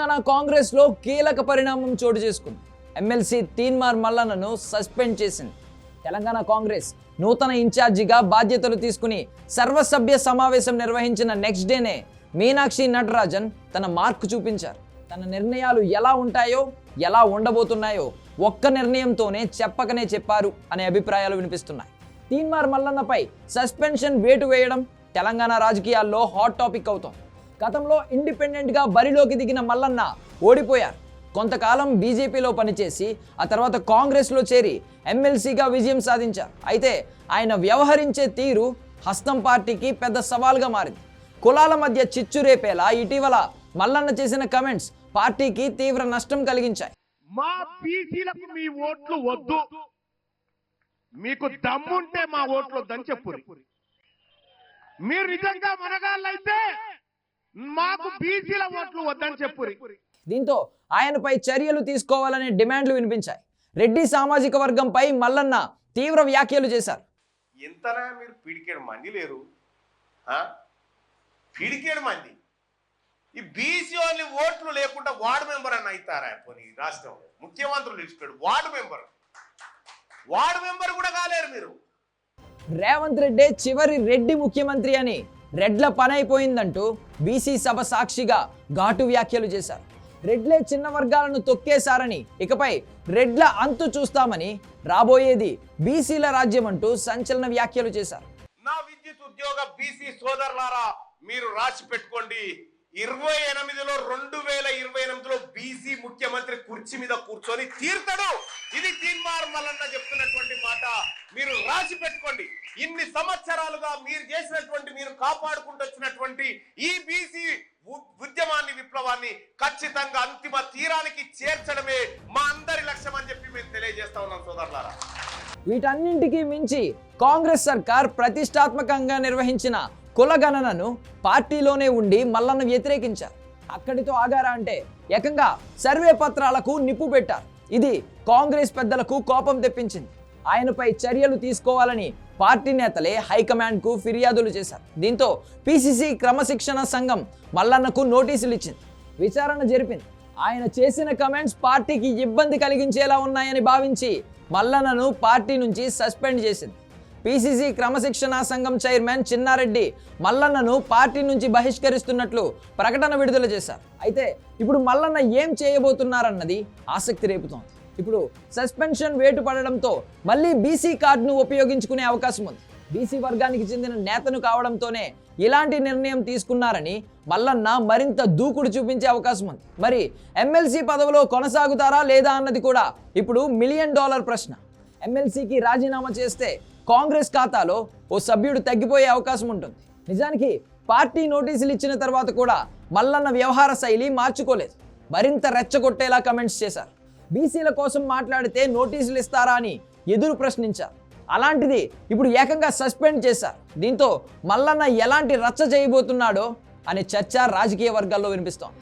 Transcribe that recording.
తెలంగాణ కాంగ్రెస్ లో కీలక పరిణామం చోటు చేసుకుంది. ఎమ్మెల్సీ తీన్మార్ మల్లన్నను సస్పెండ్ చేసింది. తెలంగాణ కాంగ్రెస్ నూతన ఇన్ఛార్జిగా బాధ్యతలు తీసుకుని సర్వసభ్య సమావేశం నిర్వహించిన నెక్స్ట్ డేనే మీనాక్షి నటరాజన్ తన మార్కు చూపించారు. తన నిర్ణయాలు ఎలా ఉంటాయో ఎలా ఉండబోతున్నాయో ఒక్క నిర్ణయంతోనే చెప్పకనే చెప్పారు అనే అభిప్రాయాలు వినిపిస్తున్నాయి. తీన్మార్ మల్లన్నపై సస్పెన్షన్ వేటు వేయడం తెలంగాణ రాజకీయాల్లో హాట్ టాపిక్ అవుతోంది. గతంలో ఇండిపెండెంట్గా బరిలోకి దిగిన మల్లన్న ఓడిపోయారు. కొంతకాలం బీజేపీలో పనిచేసి ఆ తర్వాత కాంగ్రెస్లో చేరి ఎమ్మెల్సీగా విజయం సాధించారు. అయితే ఆయన వ్యవహరించే తీరు హస్తం పార్టీకి పెద్ద సవాల్గా మారింది. కులాల మధ్య చిచ్చు రేపేలా ఇటీవల మల్లన్న చేసిన కమెంట్స్ పార్టీకి తీవ్ర నష్టం కలిగించాయి. మా బీసీలకు మీ ఓట్లు వద్దు, మీకు దమ్ముంటే మా ఓట్లు వద్దని చెప్పు. మీరు నిజంగా మనగాళ్ళైతే మాకు బీసీల ఓట్లు వద్దని చెప్పు. దీంతో ఆయనపై చర్యలు తీసుకోవాలనే డిమాండ్లు వినిపించాయి. రెడ్డి సామాజిక వర్గంపై మల్లన్న తీవ్ర వ్యాఖ్యలు చేశారు. ఎంతనా మీరు పిడికేడు మంది లేరు, పిడికేడు మంది ఈ బీసీ ఓన్లీ ఓట్లు లేకుండా వార్డు మెంబర్ అని అవుతారా? పోనీ రాష్ట్రం ముఖ్యమంత్రులు ఇచ్చిపోయాడు వార్డు మెంబర్ కూడా కాలేరు మీరు. రేవంత్ రెడ్డి చివరి రెడ్డి ముఖ్యమంత్రి అని రెడ్ల పని అయిపోయిందంటూ బీసీ సభ సాక్షిగా ఘాటు వ్యాఖ్యలు చేశారు. రెడ్లే చిన్న వర్గాలను తొక్కేశారని, ఇకపై రెడ్ల అంతు చూస్తామని, రాబోయేది బీసీల రాజ్యం అంటూ సంచలన వ్యాఖ్యలు చేశారు. నా విద్యుత్ ఉద్యోగ బీసీ సోదరులారా, మీరు రాసి పెట్టుకోండి, 28లో 2028లో బీసీ ముఖ్యమంత్రి కుర్చీ మీద కూర్చొని తీర్తాడు. ఇది తీన్మార్ మల్లన్న చెప్తున్నటువంటి మాట. మీరు రాసి పెట్టుకోండి. ఇన్ని సంవత్సరాలుగా మీరు చేసినటువంటి, మీరు కాపాడుకుంటూ వచ్చినటువంటి ఈ బీసీ ఉద్యమాన్ని, విప్లవాన్ని ఖచ్చితంగా అంతిమ తీరానికి చేర్చడమే మా అందరి లక్ష్యం అని చెప్పి మేము తెలియజేస్తా ఉన్నాం సోదరులారా. వీటన్నింటికీ మించి కాంగ్రెస్ సర్కార్ ప్రతిష్టాత్మకంగా నిర్వహించిన కులగణనను పార్టీలోనే ఉండి మల్లన్న వ్యతిరేకించారు. అక్కడితో ఆగారా అంటే ఏకంగా సర్వే పత్రాలకు నిప్పు పెట్టారు. ఇది కాంగ్రెస్ పెద్దలకు కోపం తెప్పించింది. ఆయనపై చర్యలు తీసుకోవాలని పార్టీ నేతలే హైకమాండ్కు ఫిర్యాదులు చేశారు. దీంతో పిసిసి క్రమశిక్షణ సంఘం మల్లన్నకు నోటీసులు ఇచ్చింది, విచారణ జరిపింది. ఆయన చేసిన కమెంట్స్ పార్టీకి ఇబ్బంది కలిగించేలా ఉన్నాయని భావించి మల్లన్నను పార్టీ నుంచి సస్పెండ్ చేసింది. పిసిసి క్రమశిక్షణ సంఘం చైర్మన్ చిన్నారెడ్డి మల్లన్నను పార్టీ నుంచి బహిష్కరిస్తున్నట్లు ప్రకటన విడుదల చేశారు. అయితే ఇప్పుడు మల్లన్న ఏం చేయబోతున్నారన్నది ఆసక్తి రేపుతోంది. ఇప్పుడు సస్పెన్షన్ వేటు పడడంతో మళ్ళీ బీసీ కార్డును ఉపయోగించుకునే అవకాశం ఉంది. బీసీ వర్గానికి చెందిన నేతను కావడంతోనే ఇలాంటి నిర్ణయం తీసుకున్నారని మల్లన్న మరింత దూకుడు చూపించే అవకాశం ఉంది. మరి ఎమ్మెల్సీ పదవిలో కొనసాగుతారా లేదా అన్నది కూడా ఇప్పుడు $1 మిలియన్ ప్రశ్న. ఎమ్మెల్సీకి రాజీనామా చేస్తే కాంగ్రెస్ ఖాతాలో ఓ సభ్యుడు తగ్గిపోయే అవకాశం ఉంటుంది. నిజానికి పార్టీ నోటీసులు ఇచ్చిన తర్వాత కూడా మల్లన్న వ్యవహార శైలి మార్చుకోలేదు. మరింత రెచ్చగొట్టేలా కమెంట్స్ చేశారు. బీసీల కోసం మాట్లాడితే నోటీసులు ఇస్తారా అని ఎదురు ప్రశ్నించారు. అలాంటిది ఇప్పుడు ఏకంగా సస్పెండ్ చేశారు. దీంతో మల్లన్న ఎలాంటి రచ్చ చేయబోతున్నాడో అనే చర్చ రాజకీయ వర్గాల్లో వినిపిస్తోంది.